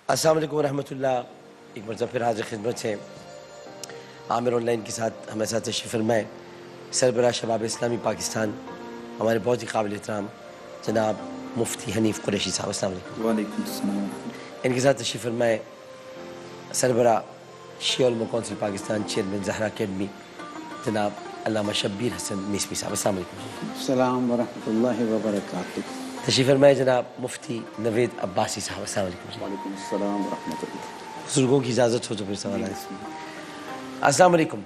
السلام علیکم ورحمۃ اللہ. ایک مرتبہ پھر حاضر خدمت سے عامر آن لائن کے ساتھ ہمارے ساتھ تشریف فرمائے سربراہ شباب اسلامی پاکستان ہمارے بہت ہی قابل احترام جناب مفتی حنیف قریشی صاحب. السلام علیکم. وعلیکم السلام. ان کے ساتھ تشریف فرمائے سربراہ شیعہ علماء council Pakistan chairman Zahra academy جناب علامہ شبیر حسن نیسمی صاحب. السلام علیکم. السلام ورحمۃ اللہ وبرکاتہ. تشریف فرمائے جناب مفتی نوید عباسی صاحب. السلام علیکم. وعلیکم السلام ورحمۃ اللہ. بزرگوں کی اجازت ہو تو پھر سوال ہے. السلام علیکم.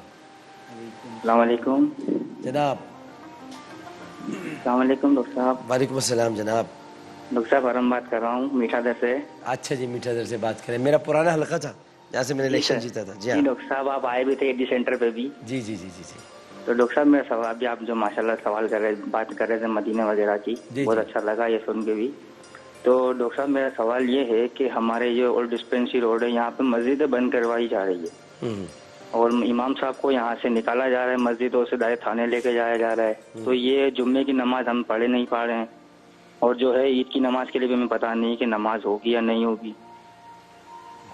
السلام علیکم جناب. السلام علیکم ڈاکٹر صاحب. وعلیکم السلام جناب. ڈاکٹر صاحب ارم بات کر رہا ہوں میٹھا در سے. اچھا جی, میٹھا در سے بات کریں. میرا پرانا حلقہ تھا جہاں سے میں نے الیکشن جیتا تھا. جی ہاں ڈاکٹر صاحب آپ آئے بھی تھے ایڈی سینٹر پہ بھی. جی جی جی جی جی. تو ڈاکٹر صاحب میرا سوال بھی آپ جو ماشاء اللہ سوال کر رہے بات کر رہے تھے مدینہ وغیرہ کی, بہت اچھا لگا یہ سن کے بھی. تو ڈاکٹر صاحب میرا سوال یہ ہے کہ ہمارے جو اولڈ ڈسپینسری روڈ ہے یہاں پہ مسجدیں بند کروائی جا رہی ہے اور امام صاحب کو یہاں سے نکالا جا رہا ہے, مسجدوں سے ڈائریکٹ تھانے لے کے جایا جا رہا ہے. تو یہ جمعے کی نماز ہم پڑھے نہیں پا رہے ہیں اور جو ہے عید کی نماز کے لیے بھی ہمیں پتہ نہیں کہ نماز ہوگی یا نہیں ہوگی.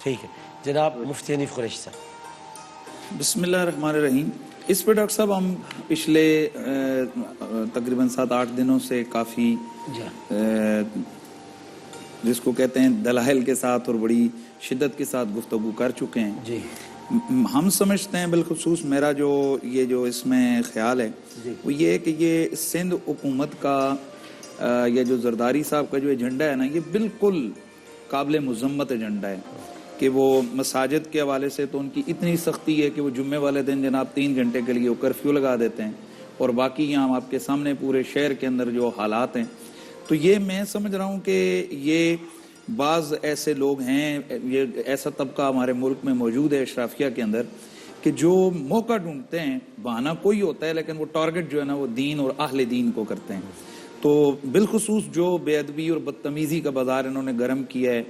ٹھیک ہے جناب مفتی حنیف قریشی صاحب. بسم اللہ الرحمن الرحیم. اس پہ ڈاکٹر صاحب ہم پچھلے تقریباً 7-8 دنوں سے کافی جس کو کہتے ہیں دلائل کے ساتھ اور بڑی شدت کے ساتھ گفتگو کر چکے ہیں. جی ہم سمجھتے ہیں بالخصوص میرا جو اس میں خیال ہے وہ یہ ہے کہ یہ سندھ حکومت کا یا جو زرداری صاحب کا جو ایجنڈا ہے نا, یہ بالکل قابل مذمت ایجنڈا ہے کہ وہ مساجد کے حوالے سے تو ان کی اتنی سختی ہے کہ وہ جمعے والے دن جناب 3 گھنٹے کے لیے وہ کرفیو لگا دیتے ہیں اور باقی یہاں آپ کے سامنے پورے شہر کے اندر جو حالات ہیں. تو یہ میں سمجھ رہا ہوں کہ یہ بعض ایسے لوگ ہیں, یہ ایسا طبقہ ہمارے ملک میں موجود ہے اشرافیہ کے اندر کہ جو موقع ڈھونڈتے ہیں, بہانہ کوئی ہوتا ہے لیکن وہ ٹارگٹ جو ہے نا وہ دین اور اہل دین کو کرتے ہیں. تو بالخصوص جو بے ادبی اور بدتمیزی کا بازار انہوں نے گرم کیا ہے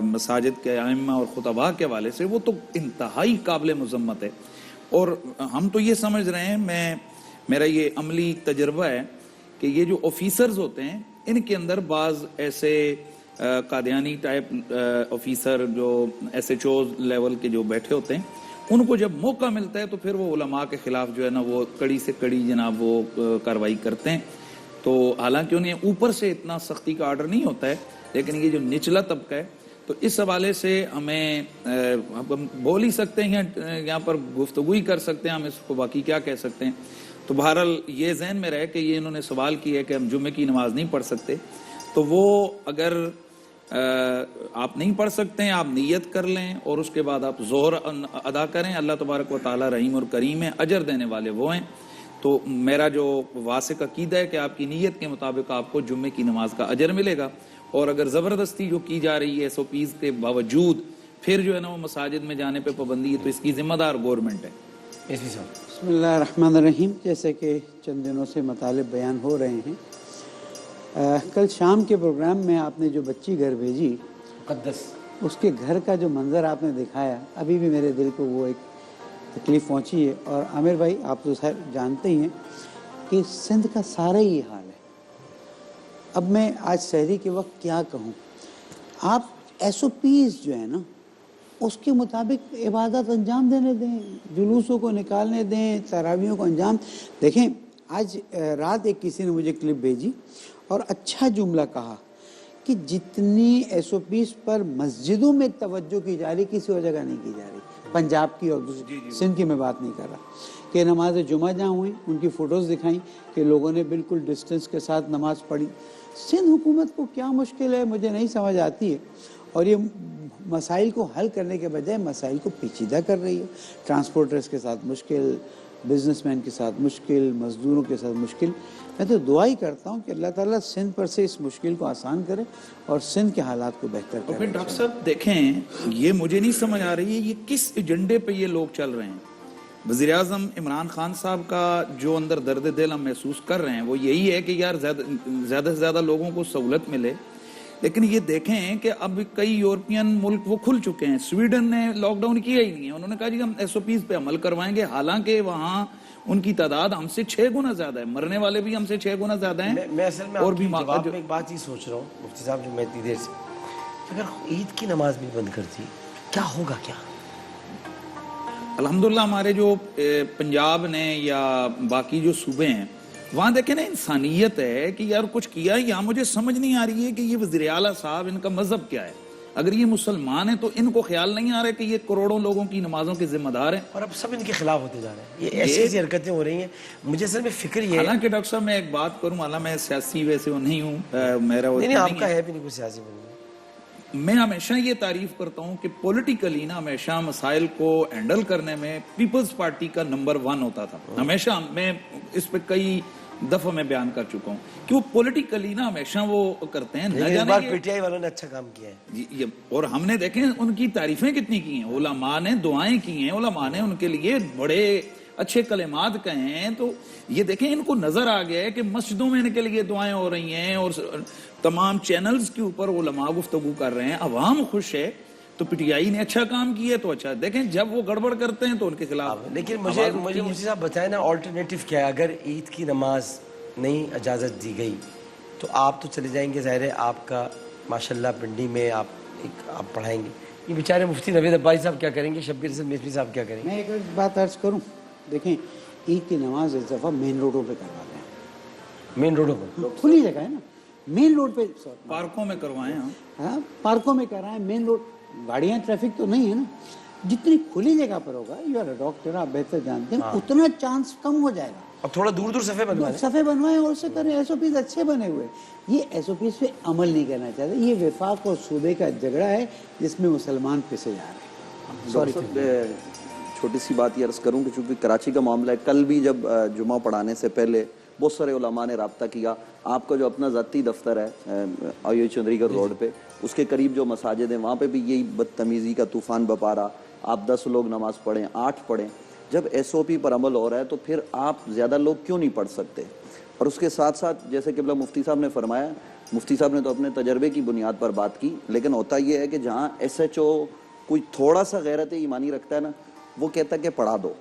مساجد کے ائمہ اور خطباء کے حوالے سے, وہ تو انتہائی قابل مذمت ہے. اور ہم تو یہ سمجھ رہے ہیں, میرا یہ عملی تجربہ ہے کہ یہ جو آفیسرز ہوتے ہیں ان کے اندر بعض ایسے قادیانی ٹائپ آفیسر جو ایس ایچ اوز لیول کے جو بیٹھے ہوتے ہیں, ان کو جب موقع ملتا ہے تو پھر وہ علماء کے خلاف جو ہے نا وہ کڑی سے کڑی جناب وہ کارروائی کرتے ہیں. تو حالانکہ انہیں اوپر سے اتنا سختی کا آرڈر نہیں ہوتا ہے, لیکن یہ جو نچلا طبقہ ہے تو اس حوالے سے ہمیں ہم بول ہی سکتے ہیں, یہاں پر گفتگو ہی کر سکتے ہیں, ہم اس کو باقی کیا کہہ سکتے ہیں. تو بہرحال یہ ذہن میں رہے کہ یہ انہوں نے سوال کیا ہے کہ ہم جمعے کی نماز نہیں پڑھ سکتے, تو وہ اگر آپ نہیں پڑھ سکتے ہیں آپ نیت کر لیں اور اس کے بعد آپ ظہر ادا کریں. اللہ تبارک و تعالی رحیم اور کریم ہے, اجر دینے والے وہ ہیں. تو میرا جو واسق عقیدہ ہے کہ آپ کی نیت کے مطابق آپ کو جمعے کی نماز کا اجر ملے گا. اور اگر زبردستی جو کی جا رہی ہے ایس او پیز کے باوجود پھر جو ہے نا وہ مساجد میں جانے پہ پابندی ہے, تو اس کی ذمہ دار گورنمنٹ ہے. بسم اللہ الرحمن الرحیم. جیسے کہ چند دنوں سے مطالب بیان ہو رہے ہیں, کل شام کے پروگرام میں آپ نے جو بچی گھر بھیجی مقدس, اس کے گھر کا جو منظر آپ نے دکھایا, ابھی بھی میرے دل کو وہ ایک تکلیف پہنچی ہے. اور عامر بھائی آپ تو جانتے ہی ہیں کہ سندھ کا سارا ہی حال ہے. اب میں آج سحری کے وقت کیا کہوں, آپ ایس او پیز جو ہے نا اس کے مطابق عبادت انجام دینے دیں, جلوسوں کو نکالنے دیں, تراویحوں کو انجام. دیکھیں آج رات ایک کسی نے مجھے کلپ بھیجی اور اچھا جملہ کہا کہ جتنی ایس او پیز پر مسجدوں میں توجہ کی جا رہی کسی اور جگہ نہیں کی جا رہی, پنجاب کی اور سندھ کی میں بات نہیں کر رہا, کہ نماز جمعہ جہاں ہوئی ان کی فوٹوز دکھائیں کہ لوگوں نے بالکل ڈسٹنس کے ساتھ نماز پڑھی. سندھ حکومت کو کیا مشکل ہے مجھے نہیں سمجھ آتی ہے, اور یہ مسائل کو حل کرنے کے بجائے مسائل کو پیچیدہ کر رہی ہے. ٹرانسپورٹرز کے ساتھ مشکل, بزنس مین کے ساتھ مشکل, مزدوروں کے ساتھ مشکل. میں تو دعا ہی کرتا ہوں کہ اللہ تعالیٰ سندھ پر سے اس مشکل کو آسان کرے اور سندھ کے حالات کو بہتر کرے. اور پھر ڈاکٹر صاحب دیکھیں, یہ مجھے نہیں سمجھ آ رہی ہے یہ کس ایجنڈے پہ یہ لوگ چل رہے ہیں. وزیر اعظم عمران خان صاحب کا جو اندر درد دل ہم محسوس کر رہے ہیں وہ یہی ہے کہ یار زیادہ سے زیادہ لوگوں کو سہولت ملے. لیکن یہ دیکھیں کہ اب کئی یورپین ملک وہ کھل چکے ہیں. سویڈن نے لاک ڈاؤن کیا ہی نہیں ہے, انہوں نے کہا جی ہم ایس او پیز پہ عمل کروائیں گے, حالانکہ وہاں ان کی تعداد ہم سے 6 گنا زیادہ ہے, مرنے والے بھی ہم سے 6 گنا زیادہ ہیں. میں اصل میں اور بھی جواب میں ایک بات ہی سوچ رہا ہوں مفتی صاحب, جو میں اتنی دیر سے اگر عید کی نماز بھی بند کر دی کیا ہوگا کیا؟ الحمدللہ ہمارے جو پنجاب نے یا باقی جو صوبے ہیں وہاں دیکھیں نا انسانیت ہے کہ یار کچھ کیا ہے. یہاں مجھے سمجھ نہیں آ رہی ہے کہ یہ وزیر اعلیٰ صاحب ان کا مذہب کیا ہے. اگر یہ مسلمان ہیں تو ان کو خیال نہیں آ رہا ہے کہ یہ کروڑوں لوگوں کی نمازوں کے ذمہ دار ہیں, اور اب سب ان کے خلاف ہوتے جا رہے ہیں. یہ ایسی ایسی حرکتیں ہو رہی ہیں. مجھے اصل میں فکر یہ ہے, حالانکہ ڈاکٹر صاحب میں ایک بات کروں, حالانکہ میں سیاسی ویسے نہیں ہوں, میرا نہیں آپ کا ہے بھی نہیں کوئی سیاسی بننا. میں ہمیشہ یہ تعریف کرتا ہوں کہ پولیٹیکلی نا ہمیشہ مسائل کو ہینڈل کرنے میں پیپلز پارٹی کا نمبر 1 ہوتا تھا. ہمیشہ میں اس پہ کئی دفعہ میں بیان کر چکا ہوں کہ وہ پولیٹیکلی نا ہمیشہ وہ کرتے ہیں. اس بار پی ٹی آئی والوں نے اچھا کام کیا ہے, اور ہم نے دیکھیں ان کی تعریفیں کتنی کی ہیں. علماء نے دعائیں کی ہیں, علماء نے ان کے لیے بڑے اچھے کلمات کہے ہیں. تو یہ دیکھیں ان کو نظر آ گیا ہے کہ مسجدوں میں ان کے لیے دعائیں ہو رہی ہیں اور تمام چینلز کے اوپر علماء گفتگو کر رہے ہیں, عوام خوش ہے. تو پی ٹی آئی نے اچھا کام کیا تو اچھا. دیکھیں جب وہ گڑبڑ کرتے ہیں تو ان کے خلاف. لیکن مجھے مفتی صاحب بتائیں نا آلٹرنیٹو کیا ہے؟ اگر عید کی نماز نہیں اجازت دی گئی تو آپ تو چلے جائیں گے, ظاہر ہے آپ کا ماشاءاللہ پنڈی میں آپ پڑھائیں گے. یہ بیچارے مفتی نوید عباسی صاحب کیا کریں گے, شبیر حسن میثمی صاحب کیا کریں گے؟ میں ایک بات عرض کروں, دیکھیں عید کی نماز اس دفعہ مین روڈوں پہ کروا دیں. مین روڈوں پر کھلی جگہ ہے نا, مین روڈ پہ پارکوں میں کروائیں. ہاں پارکوں میں کروائیں, مین روڈ گاڑیاں ٹریفک تو نہیں ہے نا. جتنی کھلی جگہ پر ہوگا, یو آر اے ڈاکٹر, آپ بہتر جانتے ہیں, اتنا چانس کم ہو جائے گا. اب تھوڑا دور دور صفحے بنوائیں اور اسے کریں. ایس او پیز اچھے بنے ہوئے. یہ ایس او پیز پہ عمل نہیں کرنا چاہتے. یہ وفاق اور صوبے کا جھگڑا ہے جس میں مسلمان پسے جا رہے ہیں. چھوٹی سی بات یہ عرض کروں کہ چونکہ کراچی کا معاملہ ہے, کل بھی جب جمعہ پڑھانے سے پہلے بہت سارے علماء نے رابطہ کیا. آپ کا جو اپنا ذاتی دفتر ہے آئی چندری گڑھ روڈ پہ, اس کے قریب جو مساجد ہیں وہاں پہ بھی یہی بدتمیزی کا طوفان بپا رہا. آپ 10 لوگ نماز پڑھیں, 8 پڑھیں. جب ایس او پی پر عمل ہو رہا ہے تو پھر آپ زیادہ لوگ کیوں نہیں پڑھ سکتے؟ اور اس کے ساتھ ساتھ جیسے قبلہ مفتی صاحب نے فرمایا, مفتی صاحب نے تو اپنے تجربے کی بنیاد پر بات کی, لیکن ہوتا یہ ہے کہ جہاں ایس ایچ او کوئی تھوڑا سا غیرت ایمانی رکھتا ہے نا, وہ کہتا ہے کہ پڑھا دو.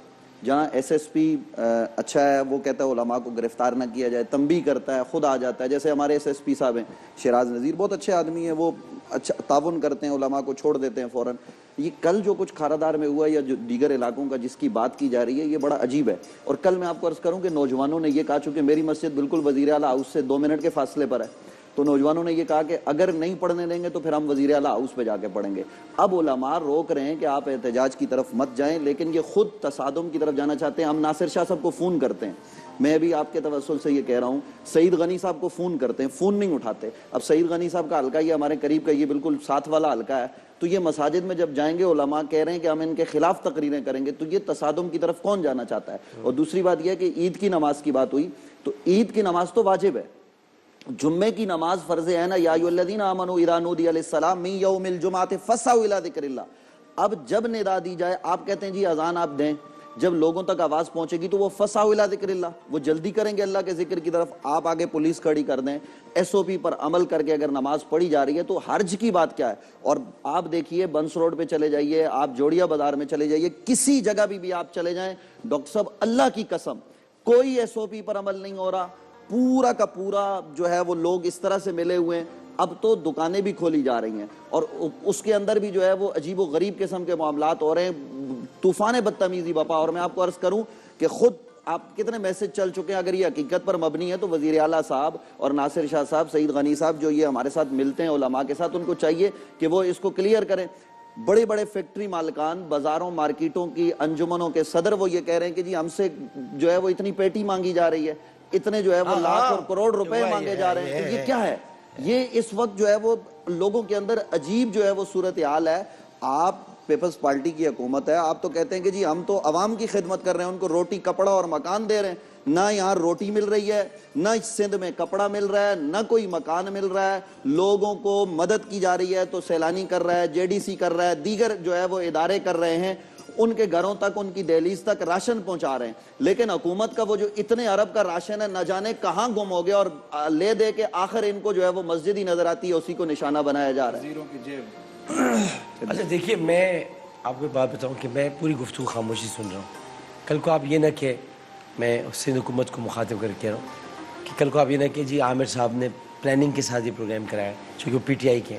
جہاں ایس ایس پی اچھا ہے, وہ کہتا ہے علماء کو گرفتار نہ کیا جائے, تنبیہ کرتا ہے, خود آ جاتا ہے. جیسے ہمارے ایس ایس پی صاحب ہیں شیراز نذیر, بہت اچھے آدمی ہیں, وہ اچھا تعاون کرتے ہیں, علماء کو چھوڑ دیتے ہیں فوراً. یہ کل جو کچھ کھارادار میں ہوا یا جو دیگر علاقوں کا جس کی بات کی جا رہی ہے, یہ بڑا عجیب ہے. اور کل میں آپ کو عرض کروں کہ نوجوانوں نے یہ کہا, چونکہ میری مسجد بالکل وزیر اعلیٰ ہاؤس سے 2 منٹ کے فاصلے پر ہے, تو نوجوانوں نے یہ کہا کہ اگر نہیں پڑھنے دیں گے تو پھر ہم وزیر اعلیٰ ہاؤس پہ جا کے پڑھیں گے. اب علماء روک رہے ہیں کہ آپ احتجاج کی طرف مت جائیں, لیکن یہ خود تصادم کی طرف جانا چاہتے ہیں. ہم ناصر شاہ صاحب کو فون کرتے ہیں, میں بھی آپ کے توسل سے یہ کہہ رہا ہوں, سعید غنی صاحب کو فون کرتے ہیں, فون نہیں اٹھاتے. اب سعید غنی صاحب کا حلقہ یہ ہمارے قریب کا, یہ بالکل ساتھ والا حلقہ ہے, تو یہ مساجد میں جب جائیں گے علماء کہہ رہے ہیں کہ ہم ان کے خلاف تقریریں کریں گے, تو یہ تصادم کی طرف کون جانا چاہتا ہے؟ اور دوسری بات یہ ہے کہ عید کی نماز کی بات ہوئی, تو عید کی نماز تو واجب ہے, جمعے کی نماز فرض ہے نا, یا ایھا الذین آمنوا اذا نودی للصلاۃ من یوم الجمعۃ فاسعوا الی ذکر اللہ. اب جب ندا دی جائے, آپ کہتے ہیں جی اذان آپ دیں, جب لوگوں تک آواز پہنچے گی تو وہ فاسعوا الی ذکر اللہ, وہ جلدی کریں گے اللہ کے ذکر کی طرف. آپ آگے پولیس کھڑی کر دیں, ایس او پی پر عمل کر کے اگر نماز پڑھی جا رہی ہے تو حرج کی بات کیا ہے؟ اور آپ دیکھیے بنس روڈ پہ چلے جائیے, آپ جوڑیا بازار میں چلے جائیے, کسی جگہ بھی آپ چلے جائیں, ڈاکٹر صاحب اللہ کی قسم کوئی ایس او پی پر عمل نہیں ہو رہا. پورا کا پورا جو ہے وہ لوگ اس طرح سے ملے ہوئے ہیں. اب تو دکانیں بھی کھولی جا رہی ہیں اور اس کے اندر بھی جو ہے وہ عجیب و غریب قسم کے معاملات ہو رہے ہیں, طوفان بدتمیزی بپا. اور میں آپ کو عرض کروں کہ خود آپ کتنے میسج چل چکے ہیں, اگر یہ حقیقت پر مبنی ہے تو وزیر اعلیٰ صاحب اور ناصر شاہ صاحب, سعید غنی صاحب جو یہ ہمارے ساتھ ملتے ہیں علماء کے ساتھ, ان کو چاہیے کہ وہ اس کو کلیئر کریں. بڑے بڑے فیکٹری مالکان, بازاروں مارکیٹوں کی انجمنوں کے صدر وہ یہ کہہ رہے ہیں کہ جی ہم سے جو ہے وہ اتنی پیٹی مانگی جا رہی ہے, اتنے جو ہے وہ لاکھ اور کروڑ روپے مانگے جا رہے ہیں. تو یہ کیا ہے؟ یہ اس وقت جو ہے وہ لوگوں کے اندر عجیب جو ہے وہ صورتحال ہے. آپ پیپلز پارٹی کی حکومت ہے, آپ تو کہتے ہیں کہ جی ہم تو عوام کی خدمت کر رہے ہیں, ان کو روٹی کپڑا اور مکان دے رہے ہیں. نہ یہاں روٹی مل رہی ہے, نہ سندھ میں کپڑا مل رہا ہے, نہ کوئی مکان مل رہا ہے. لوگوں کو مدد کی جا رہی ہے تو سیلانی کر رہا ہے, جے ڈی سی کر رہا ہے, دیگر جو ہے وہ ادارے کر رہے ہیں, ان کے گھروں تک, ان کی دہلیز تک راشن پہنچا رہے ہیں. لیکن حکومت کا وہ جو اتنے ارب کا راشن ہے نہ جانے کہاں گم ہو گیا, اور لے دے کے آخر ان کو جو ہے وہ مسجد ہی نظر آتی ہے, اسی کو نشانہ بنایا جا رہا ہے. اچھا دیکھیے, میں آپ کو بات بتاؤں کہ میں پوری گفتگو خاموشی سن رہا ہوں. کل کو آپ یہ نہ کہ میں سندھ حکومت کو مخاطب کر کے کہہ رہا ہوں کہ کل کو آپ یہ نہ کہ جی عامر صاحب نے پلاننگ کے ساتھ یہ پروگرام کرایا, چونکہ وہ پی ٹی آئی کے.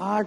8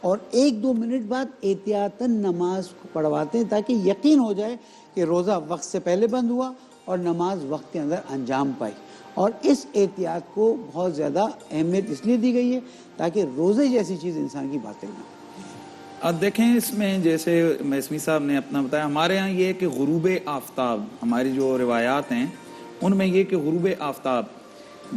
اور 1-2 منٹ بعد احتیاطاً نماز کو پڑھواتے ہیں تاکہ یقین ہو جائے کہ روزہ وقت سے پہلے بند ہوا اور نماز وقت کے اندر انجام پائی. اور اس احتیاط کو بہت زیادہ اہمیت اس لیے دی گئی ہے تاکہ روزے جیسی چیز انسان کی باطل نہ ہو. اب دیکھیں اس میں جیسے میسمی صاحب نے اپنا بتایا، ہمارے ہاں یہ کہ غروب آفتاب، ہماری جو روایات ہیں ان میں یہ کہ غروب آفتاب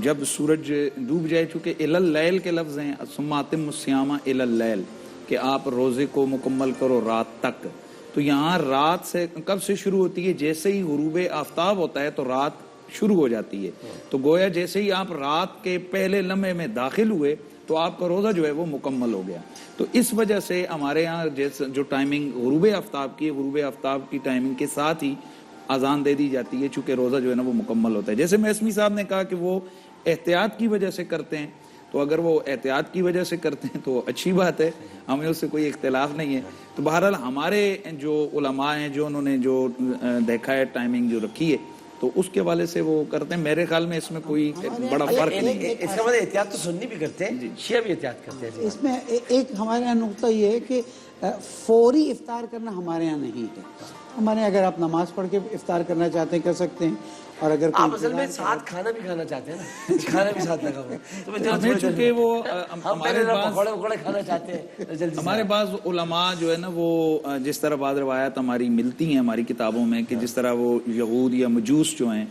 جب سورج ڈوب جائے، چونکہ الی اللیل کے لفظ ہیں، ثم اتموا الصیام الی اللیل، کہ آپ روزے کو مکمل کرو رات تک. تو یہاں رات سے کب سے شروع ہوتی ہے؟ جیسے ہی غروب آفتاب ہوتا ہے تو رات شروع ہو جاتی ہے. تو گویا جیسے ہی آپ رات کے پہلے لمحے میں داخل ہوئے تو آپ کا روزہ جو ہے وہ مکمل ہو گیا. تو اس وجہ سے ہمارے ہاں جو ٹائمنگ غروب آفتاب کی ہے، غروب آفتاب کی ٹائمنگ کے ساتھ ہی اذان دے دی جاتی ہے، چونکہ روزہ جو ہے نا وہ مکمل ہوتا ہے. جیسے میسمی صاحب نے کہا کہ وہ احتیاط کی وجہ سے کرتے ہیں، تو اگر وہ احتیاط کی وجہ سے کرتے ہیں تو اچھی بات ہے، ہمیں اس سے کوئی اختلاف نہیں ہے. تو بہرحال ہمارے جو علماء ہیں جو انہوں نے جو دیکھا ہے ٹائمنگ جو رکھی ہے تو اس کے والے سے وہ کرتے ہیں. میرے خیال میں اس میں کوئی بڑا فرق نہیں ہے. اس کا مطلب احتیاط تو سنی بھی کرتے ہیں، شیعہ بھی احتیاط کرتے ہیں. اس میں ایک ہمارے یہاں نقطہ یہ ہے کہ فوری افطار کرنا ہمارے یہاں نہیں ہے. ہمارے یہاں اگر آپ نماز پڑھ کے افطار کرنا چاہتے ہیں کر سکتے ہیں، اور اگر آپ اصل میں ساتھ کھانا بھی کھانا چاہتے ہیں نا، کھانا بھی ساتھ لگا ہوا، چونکہ وہ ہمارے بعض علماء جو ہے نا وہ جس طرح بعض روایات ہماری ملتی ہیں ہماری کتابوں میں کہ جس طرح وہ یہود یا مجوس جو ہیں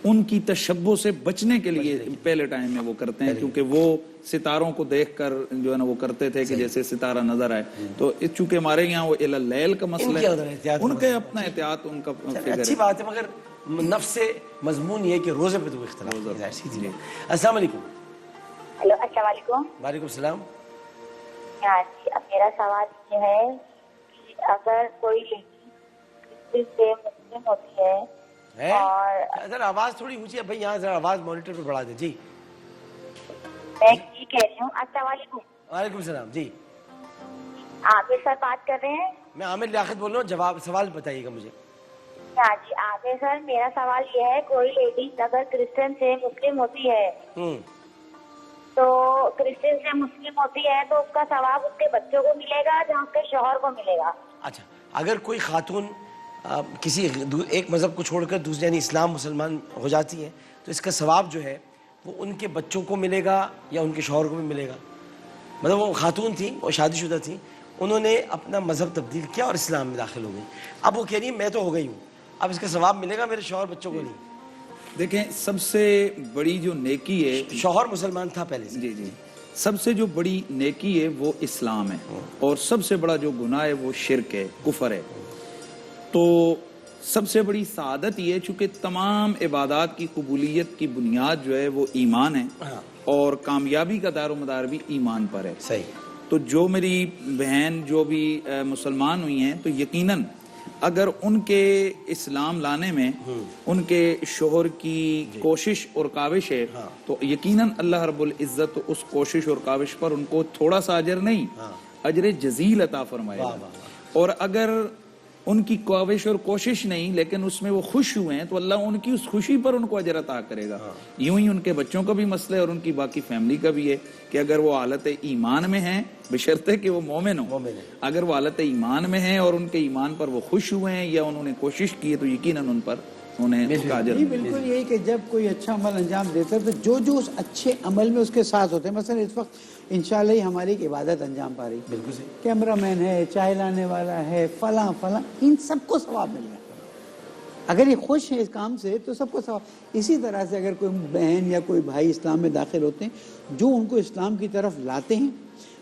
ان کی تشبہ سے بچنے کے لیے پہلے ٹائم میں وہ کرتے ہیں، کیونکہ وہ ستاروں کو دیکھ کر جو ہے نا وہ کرتے تھے کہ جیسے ستارہ نظر آئے. تو چونکہ ہمارے یہاں وہ الی اللیل کا مسئلہ ہے، ان کا اپنا احتیاط، ان کا فکر ہے. اچھی بات ہے، مگر نفس سے مضمون یہ کہ روزے پہ تو اختلاف ہے. السلام علیکم. ہیلو، السلام علیکم. وعلیکم السلام. ہاں جی، اب میرا سوال یہ ہے کہ اگر کوئی لڑکی سے مسلم ہوتی ہے اور ذرا آواز تھوڑی اونچی ہے بھائی، یہاں ذرا آواز مانیٹر پہ بڑھا دیں. جی میں یہ کہہ رہی ہوں. السلام علیکم. وعلیکم السلام. جی عامر سر بات کر رہے ہیں؟ میں عامر لیاقت بول رہا ہوں. سوال بتائیے گا مجھے. ہاں جی عامر سر، میرا سوال یہ ہے کوئی لیڈیز اگر کرسچن سے مسلم ہوتی ہے تو کرسچن سے مسلم ہوتی ہے تو اس کا ثواب اس کے بچوں کو ملے گا یا اس کے شوہر کو ملے گا؟ اچھا، اگر کوئی خاتون کسی ایک مذہب کو چھوڑ کر دوسرے یعنی اسلام مسلمان ہو جاتی ہے تو اس کا ثواب جو ہے وہ ان کے بچوں کو ملے گا یا ان کے شوہر کو بھی ملے گا؟ مطلب وہ خاتون تھی، وہ شادی شدہ تھی، انہوں نے اپنا مذہب تبدیل کیا اور اسلام میں داخل ہو گئی، اب وہ کہہ رہی ہے میں تو ہو گئی ہوں، اب اس کا ثواب ملے گا میرے شوہر بچوں کو نہیں. دیکھیں سب سے بڑی جو نیکی ہے، شوہر مسلمان تھا پہلے سے، جی سب سے جو بڑی نیکی ہے وہ اسلام ہے، اور سب سے بڑا جو گناہ ہے وہ شرک ہے، کفر ہے. تو سب سے بڑی سعادت یہ ہے چونکہ تمام عبادات کی قبولیت کی بنیاد جو ہے وہ ایمان ہے، اور کامیابی کا دار و مدار بھی ایمان پر ہے. صحیح. تو جو میری بہن جو بھی مسلمان ہوئی ہیں تو یقیناً اگر ان کے اسلام لانے میں ان کے شوہر کی کوشش اور کاوش ہے تو یقیناً اللہ رب العزت اس کوشش اور کاوش پر ان کو تھوڑا سا اجر نہیں، اجر جزیل عطا فرمائے گا. اور اگر ان کی کاوش اور کوشش نہیں لیکن اس میں وہ خوش ہوئے ہیں تو اللہ ان کی اس خوشی پر ان کو اجر عطا کرے گا. یوں ہی ان کے بچوں کا بھی مسئلہ ہے اور ان کی باقی فیملی کا بھی ہے کہ اگر وہ حالت ایمان میں ہیں، بشرطے کہ وہ مومن ہوں، اگر وہ حالت ایمان میں ہیں اور ان کے ایمان پر وہ خوش ہوئے ہیں یا انہوں نے کوشش کی ہے تو یقیناً ان پر انہیں اس کا اجر. بالکل یہی کہ جب کوئی اچھا عمل انجام دیتا ہے تو جو اس اچھے عمل میں اس کے ساتھ ہوتے ہیں، مثلا اس وقت انشاءاللہ ہی ہماری ایک عبادت انجام پا رہی، بالکل صحیح، کیمرہ مین ہے، چائے لانے والا ہے، فلاں فلاں، ان سب کو ثواب مل گیا. اگر یہ خوش ہیں اس کام سے تو سب کو ثواب. اسی طرح سے اگر کوئی بہن یا کوئی بھائی اسلام میں داخل ہوتے ہیں، جو ان کو اسلام کی طرف لاتے ہیں،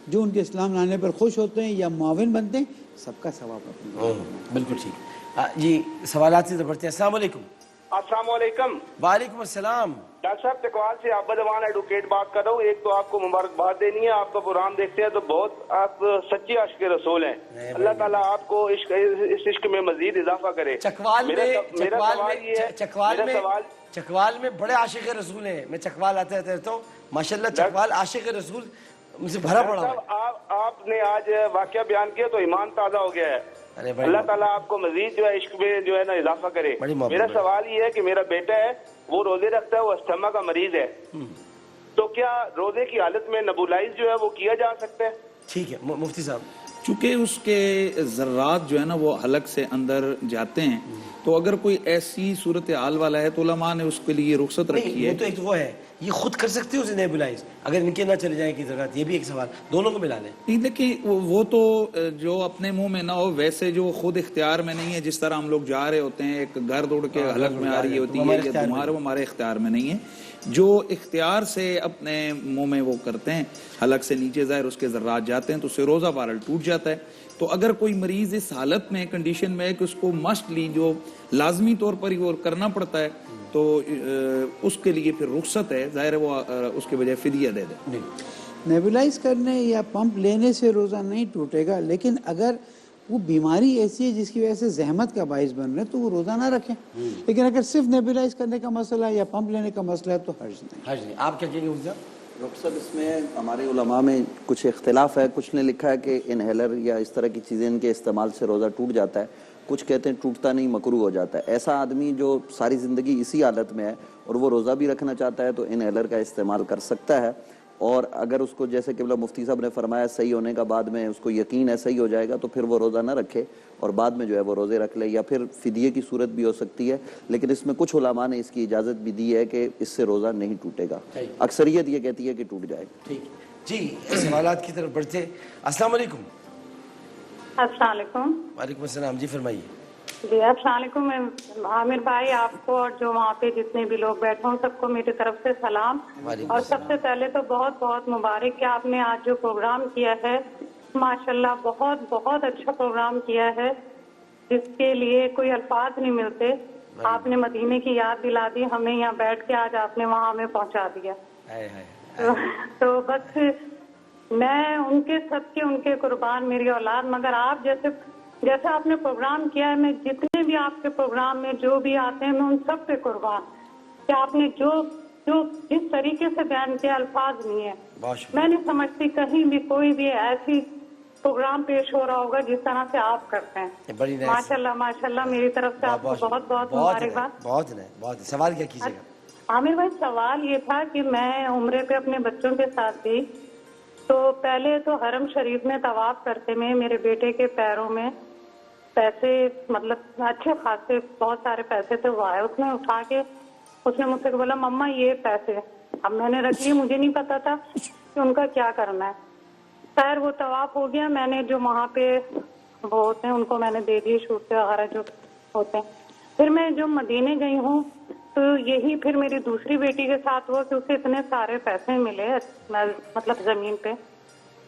جو ان کے اسلام لانے پر خوش ہوتے ہیں یا معاون بنتے ہیں، سب کا ثواب ہوتا ہے. بالکل ٹھیک. جی سوالات سے بڑھتے ہیں. السلام علیکم. السلام علیکم. وعلیکم السلام. ڈاکٹر صاحب تقوال سے عبد الرحمان ایڈوکیٹ بات کر رہا ہوں. ایک تو آپ کو مبارکباد دینی ہے، آپ کا پروگرام دیکھتے ہیں تو بہت آپ سچے عاشق رسول ہیں. اللہ تعالیٰ آپ کو اس عشق میں مزید اضافہ کرے. چکوال میں بڑے عاشق رسول ہیں. میں چکوال آتا رہتا ہوں، ماشاءاللہ چکوال عاشق رسول مجھے بھرا پڑا. آپ نے آج واقعہ بیان کیا تو ایمان تازہ ہو گیا ہے. اللہ تعالیٰ آپ کو مزید جو ہے عشق میں جو ہے نا اضافہ کرے. میرا سوال یہ ہے کہ میرا بیٹا ہے، وہ روزے رکھتا ہے، وہ استھما کا مریض ہے، تو کیا روزے کی حالت میں نبولائز جو ہے وہ کیا جا سکتا ہے؟ ٹھیک ہے مفتی صاحب. چونکہ اس کے ذرات جو ہے نا وہ حلق سے اندر جاتے ہیں، تو اگر کوئی ایسی صورتحال والا ہے تو علماء نے اس کے لیے رخصت رکھی ہے. وہ تو ایک وہ ہے، یہ خود کر سکتے ہو اسے نیبولائز اگر ان کے نہ چلے جائیں کی ضرورت. یہ بھی ایک سوال، دونوں کو ملا لیں. نہیں دیکھیں وہ تو جو اپنے منہ میں نہ ہو، ویسے جو خود اختیار میں نہیں ہے، جس طرح ہم لوگ جا رہے ہوتے ہیں ایک گرد اڑ کے حلق میں آ رہی ہوتی ہے یا تمہارے وہ ہمارے اختیار میں نہیں ہے. جو اختیار سے اپنے منہ میں وہ کرتے ہیں، حلق سے نیچے ظاہر اس کے ذرات جاتے ہیں تو اس سے روزہ بہرحال ٹوٹ جاتا ہے. تو اگر کوئی مریض اس حالت میں کنڈیشن میں ہے کہ اس کو مسٹلی جو لازمی طور پر ہی وہ کرنا پڑتا ہے تو اس کے لیے پھر رخصت ہے، ظاہر ہے وہ اس کے بجائے فدیہ دے دے. نیبولائز کرنے یا پمپ لینے سے روزہ نہیں ٹوٹے گا، لیکن اگر وہ بیماری ایسی ہے جس کی وجہ سے زحمت کا باعث بن رہے ہیں تو وہ روزہ نہ رکھیں. لیکن اگر صرف نیبولائز کرنے کا مسئلہ ہے یا پمپ لینے کا مسئلہ ہے تو حرج نہیں. آپ کیا کہیں گے؟ ڈاکٹر صاحب اس میں ہمارے علماء میں کچھ اختلاف ہے. کچھ نے لکھا ہے کہ انہیلر یا اس طرح کی چیزیں ان کے استعمال سے روزہ ٹوٹ جاتا ہے، کچھ کہتے ہیں ٹوٹتا نہیں، مکروہ ہو جاتا ہے. ایسا آدمی جو ساری زندگی اسی حالت میں ہے اور وہ روزہ بھی رکھنا چاہتا ہے تو انہیلر کا استعمال کر سکتا ہے. اور اگر اس کو جیسے کہ مفتی صاحب نے فرمایا صحیح ہونے کا بعد میں اس کو یقین ہے صحیح ہو جائے گا تو پھر وہ روزہ نہ رکھے اور بعد میں جو ہے وہ روزے رکھ لے، یا پھر فدیے کی صورت بھی ہو سکتی ہے. لیکن اس میں کچھ علماء نے اس کی اجازت بھی دی ہے کہ اس سے روزہ نہیں ٹوٹے گا. اکثریت یہ کہتی ہے کہ ٹوٹ جائے گا. ٹھیک جی، سوالات کی طرف بڑھتے. السلام علیکم. السلام علیکم. وعلیکم السلام. جی فرمائیے. جی السلام علیکم عامر بھائی، آپ کو اور جو وہاں پہ جتنے بھی لوگ بیٹھے ہوں سب کو میری طرف سے سلام. اور سب سے پہلے تو بہت بہت مبارک کہ آپ نے آج جو پروگرام کیا ہے ماشاءاللہ بہت بہت اچھا پروگرام کیا ہے، جس کے لیے کوئی الفاظ نہیں ملتے. آپ نے مدینے کی یاد دلا دی ہمیں، یہاں بیٹھ کے آج آپ نے وہاں ہمیں پہنچا دیا. تو بس میں ان کے سب کے ان کے قربان میری اولاد. مگر آپ جیسے آپ نے پروگرام کیا ہے، میں جتنے بھی آپ کے پروگرام میں جو بھی آتے ہیں میں ان سب پہ قربان کہ آپ نے جو جس طریقے سے بیان کیا الفاظ نہیں ہے. میں نہیں سمجھتی کہیں بھی کوئی بھی ایسی پروگرام پیش ہو رہا ہوگا جس طرح سے آپ کرتے ہیں. ماشاءاللہ ماشاءاللہ میری طرف سے آپ کو بہت بہت مبارکباد. بہت سوال کیا کیجیے گا؟ عامر بھائی سوال یہ تھا کہ میں عمرے پہ اپنے بچوں کے ساتھ تھی، تو پہلے تو حرم شریف میں طواف کرتے میں میرے بیٹے کے پیروں میں پیسے مطلب اچھے خاصے بہت سارے پیسے تھے، وہ آئے اس نے اٹھا کے اس نے مجھ سے بولا مما یہ پیسے. اب میں نے رکھ لیے، مجھے نہیں پتا تھا کہ ان کا کیا کرنا ہے. خیر وہ طواف ہو گیا، میں نے جو وہاں پہ وہ ہوتے ہیں ان کو میں نے دے دیے شوٹے وغیرہ جو ہوتے ہیں. پھر میں جو مدینے گئی ہوں تو یہی پھر میری دوسری بیٹی کے ساتھ ہوا کہ اسے اتنے سارے پیسے ملے مطلب زمین پہ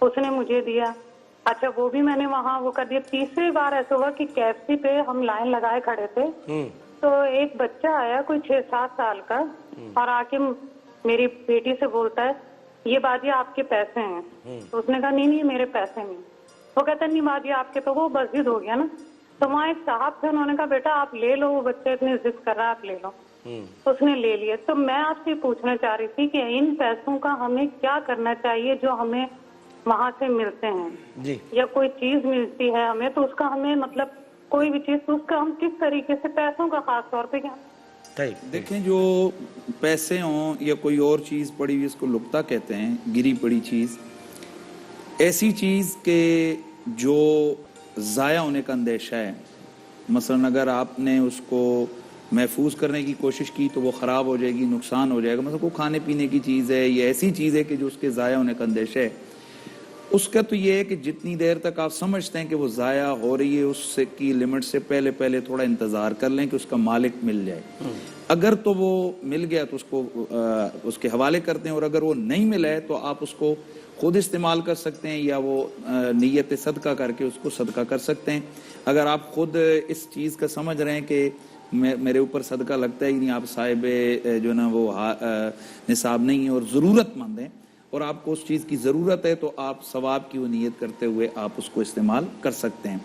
اس نے مجھے دیا. اچھا وہ بھی میں نے وہاں وہ کر دیا. تیسری بار ایسا ہوا کہ KFC پہ ہم لائن لگائے کھڑے تھے تو ایک بچہ آیا کوئی 6-7 سال کا اور آ کے میری بیٹی سے بولتا ہے یہ بادی آپ کے پیسے ہیں. تو اس نے کہا نہیں میرے پیسے نہیں. وہ کہتا نہیں بادی آپ کے. تو وہ مسجد ہو گیا نا. تو وہاں ایک صاحب تھے، انہوں نے کہا بیٹا آپ لے لو، وہ بچے اتنی ضد کر رہا ہے آپ لے لو. اس نے لے لیا. تو میں آپ سے پوچھنا چاہ رہی تھی کہ ان پیسوں کا ہمیں کیا کرنا چاہیے جو ہمیں وہاں سے ملتے ہیں یا کوئی چیز ملتی ہے ہمیں تو اس کا ہمیں مطلب کوئی بھی چیز تو اس کا ہم کس طریقے سے پیسوں کا خاص طور پہ کیا دیکھیں جو پیسے ہوں یا کوئی اور چیز پڑی ہوئی اس کو لقطہ کہتے ہیں، گری پڑی چیز، ایسی چیز کہ جو ضائع ہونے کا اندیشہ ہے. مثلا اگر آپ نے اس کو محفوظ کرنے کی کوشش کی تو وہ خراب ہو جائے گی، نقصان ہو جائے گا. مثلا کوئی کھانے پینے کی چیز ہے یا ایسی چیز ہے کہ جو اس کے ضائع ہونے کا اندیشہ ہے، اس کا تو یہ ہے کہ جتنی دیر تک آپ سمجھتے ہیں کہ وہ ضائع ہو رہی ہے اس سے کی لمٹ سے پہلے تھوڑا انتظار کر لیں کہ اس کا مالک مل جائے. اگر تو وہ مل گیا تو اس کو اس کے حوالے کرتے ہیں، اور اگر وہ نہیں ملا ہے تو آپ اس کو خود استعمال کر سکتے ہیں یا وہ نیت صدقہ کر کے اس کو صدقہ کر سکتے ہیں. اگر آپ خود اس چیز کا سمجھ رہے ہیں کہ میرے اوپر صدقہ لگتا ہے ہی نہیں، آپ صاحب جو نا وہ نصاب نہیں ہیں اور ضرورت مند ہیں اور آپ کو اس چیز کی ضرورت ہے تو آپ ثواب کی وہ نیت کرتے ہوئے آپ اس کو استعمال کر سکتے ہیں.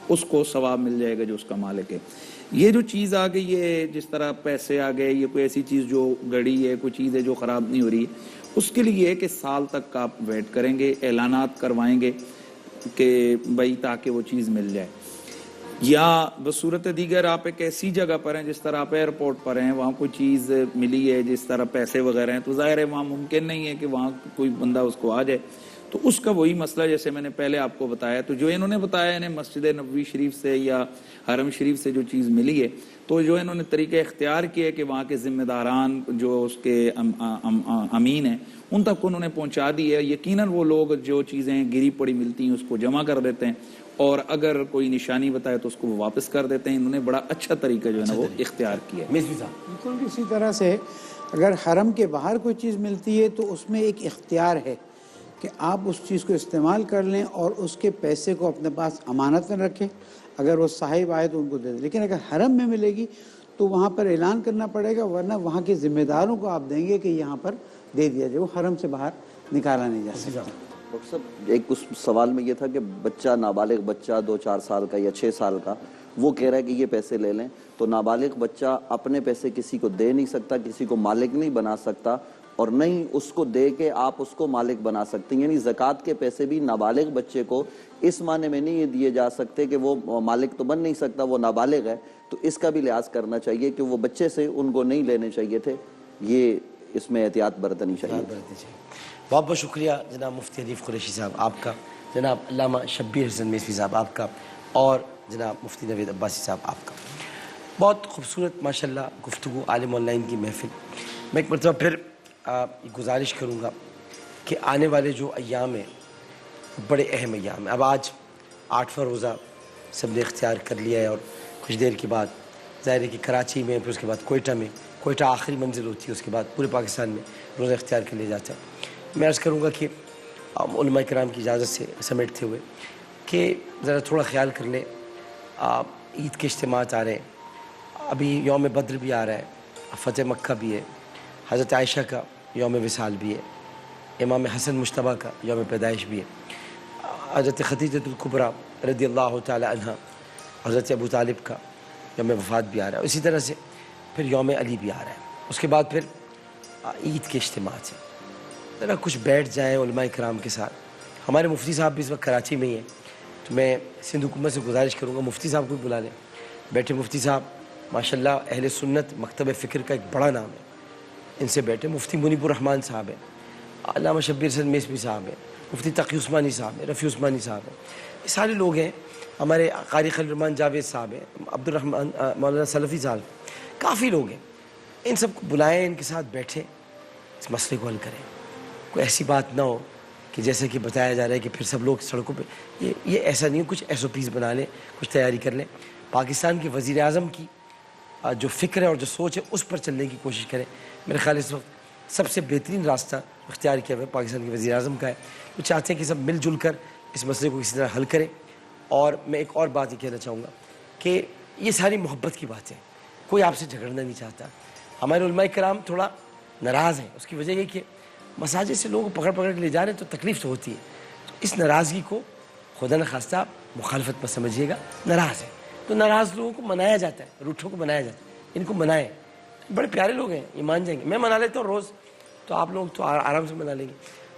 اس کو ثواب مل جائے گا جو اس کا مالک ہے. یہ جو چیز آ گئی ہے جس طرح پیسے آ گئے، یہ کوئی ایسی چیز جو گڑی ہے، کوئی چیز ہے جو خراب نہیں ہو رہی ہے، اس کے لیے یہ ہے کہ سال تک آپ ویٹ کریں گے، اعلانات کروائیں گے کہ بھائی تاکہ وہ چیز مل جائے. یا بصورت دیگر آپ ایک ایسی جگہ پر ہیں جس طرح آپ ایئرپورٹ پر ہیں, وہاں کوئی چیز ملی ہے جس طرح پیسے وغیرہ ہیں, تو ظاہر ہے وہاں ممکن نہیں ہے کہ وہاں کوئی بندہ اس کو آ جائے. تو اس کا وہی مسئلہ جیسے میں نے پہلے آپ کو بتایا, تو جو انہوں نے بتایا انہیں مسجد نبوی شریف سے یا حرم شریف سے جو چیز ملی ہے, تو جو انہوں نے طریقہ اختیار کیا کہ وہاں کے ذمہ داران جو اس کے امین ہیں ان تک انہوں نے پہنچا دی ہے. یقیناً وہ لوگ جو چیزیں گری پڑی ملتی ہیں اس کو جمع کر دیتے ہیں, اور اگر کوئی نشانی بتائے تو اس کو وہ واپس کر دیتے ہیں. انہوں نے بڑا اچھا طریقہ جو ہے نا وہ اختیار کیا ہے. بالکل اسی طرح سے اگر حرم کے باہر کوئی چیز ملتی ہے تو اس میں ایک اختیار ہے کہ آپ اس چیز کو استعمال کر لیں اور اس کے پیسے کو اپنے پاس امانت میں رکھیں, اگر وہ صاحب آئے تو ان کو دے دیں. لیکن اگر حرم میں ملے گی تو وہاں پر اعلان کرنا پڑے گا, ورنہ وہاں کے ذمہ داروں کو آپ دیں گے کہ یہاں پر دے دیا جائے, وہ حرم سے باہر نکالا نہیں جا سکتا. ڈاکٹر صاحب ایک اس سوال میں یہ تھا کہ بچہ, نابالغ بچہ 2-4 سال کا یا 6 سال کا, وہ کہہ رہا ہے کہ یہ پیسے لے لیں, تو نابالغ بچہ اپنے پیسے کسی کو دے نہیں سکتا, کسی کو مالک نہیں بنا سکتا, اور نہیں اس کو دے کے آپ اس کو مالک بنا سکتے ہیں. یعنی زکوٰۃ کے پیسے بھی نابالغ بچے کو اس معنی میں نہیں دیے جا سکتے کہ وہ مالک تو بن نہیں سکتا, وہ نابالغ ہے, تو اس کا بھی لحاظ کرنا چاہیے کہ وہ بچے سے ان کو نہیں لینے چاہیے تھے. یہ اس میں احتیاط برتنی چاہیے. بہت بہت شکریہ جناب مفتی حنیف قریشی صاحب آپ کا, جناب علامہ شبیر حسن میسوی صاحب آپ کا, اور جناب مفتی نوید عباسی صاحب آپ کا. بہت خوبصورت ماشاءاللہ گفتگو عالم آن لائن کی محفل. میں ایک مرتبہ پھر گزارش کروں گا کہ آنے والے جو ایام ہیں بڑے اہم ایام ہیں. اب آج 8واں روزہ سب نے اختیار کر لیا ہے, اور کچھ دیر کے بعد ظاہر ہے کہ کراچی میں, پھر اس کے بعد کوئٹہ میں, کوئٹہ آخری منزل ہوتی ہے, اس کے بعد پورے پاکستان میں روزہ اختیار کر لیا جاتا ہے. میں عرض کروں گا کہ علماء کرام کی اجازت سے سمیٹتے ہوئے کہ ذرا تھوڑا خیال کر لیں. عید کے اجتماعات آ رہے ہیں, ابھی یوم بدر بھی آ رہا ہے, فتح مکہ بھی ہے, حضرت عائشہ کا یوم وصال بھی ہے, امام حسن مجتبیٰ کا یوم پیدائش بھی ہے, حضرت خدیجۃ الکبریٰ رضی اللہ تعالی عنہ, حضرت ابو طالب کا یوم وفات بھی آ رہا ہے. اسی طرح سے پھر یوم علی بھی آ رہا ہے. اس کے بعد پھر عید کے اجتماعات ہیں. ذرا کچھ بیٹھ جائیں علماء کرام کے ساتھ. ہمارے مفتی صاحب بھی اس وقت کراچی میں ہی ہیں, تو میں سندھ حکومت سے گزارش کروں گا مفتی صاحب کو بھی بلا لیں. بیٹھے مفتی صاحب ماشاءاللہ اہل سنت مکتب فکر کا ایک بڑا نام ہے, ان سے بیٹھے. مفتی منیب الرحمن صاحب ہیں, علامہ شبیر حسن میسوی صاحب ہیں, مفتی تقی عثمانی صاحب ہیں, رفیع عثمانی صاحب ہیں. یہ سارے لوگ ہیں. ہمارے قاری خلیل الرحمن جاوید صاحب ہیں, عبد الرحمن مولانا سلفی صاحب, کافی لوگ ہیں. ان سب کو بلائیں, ان کے ساتھ بیٹھیں, اس مسئلے کو حل کریں. کوئی ایسی بات نہ ہو کہ جیسے کہ بتایا جا رہا ہے کہ پھر سب لوگ سڑکوں پہ, یہ ایسا نہیں. کچھ SOPs بنا لیں, کچھ تیاری کر لیں. پاکستان کے وزیر اعظم کی جو فکر ہے اور جو سوچ ہے اس پر چلنے کی کوشش کریں. میرے خیال اس وقت سب سے بہترین راستہ اختیار کیا ہوا ہے پاکستان کے وزیر اعظم کا ہے. وہ چاہتے ہیں کہ سب مل جل کر اس مسئلے کو کسی طرح حل کریں. اور میں ایک اور بات یہ کہنا چاہوں گا کہ یہ ساری محبت کی باتیں, کوئی آپ سے جھگڑنا نہیں چاہتا. ہمارے علماء کرام تھوڑا ناراض ہیں, اس کی وجہ یہ کہ مساجد سے لوگوں کو پکڑ پکڑ کے لے جا رہے ہیں, تو تکلیف تو ہوتی ہے. تو اس ناراضگی کو خدا نخواستہ آپ مخالفت پر سمجھیے گا. ناراض ہے تو ناراض لوگوں کو منایا جاتا ہے, روٹھوں کو منایا جاتا ہے. ان کو منائیں, بڑے پیارے لوگ ہیں, یہ مان جائیں گے. میں منا لیتا ہوں روز, تو آپ لوگ تو آرام سے منا لیں گے.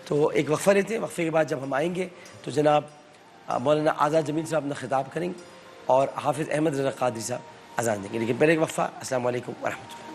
تو ایک وقفہ لیتے ہیں, وقفے کے بعد جب ہم آئیں گے تو جناب مولانا آزاد جمیل صاحب اپنا خطاب کریں گے, اور حافظ احمد رضا قادری صاحب اذان دیں گے. لیکن پہلے ایک وقفہ. السلام علیکم ورحمۃ اللہ.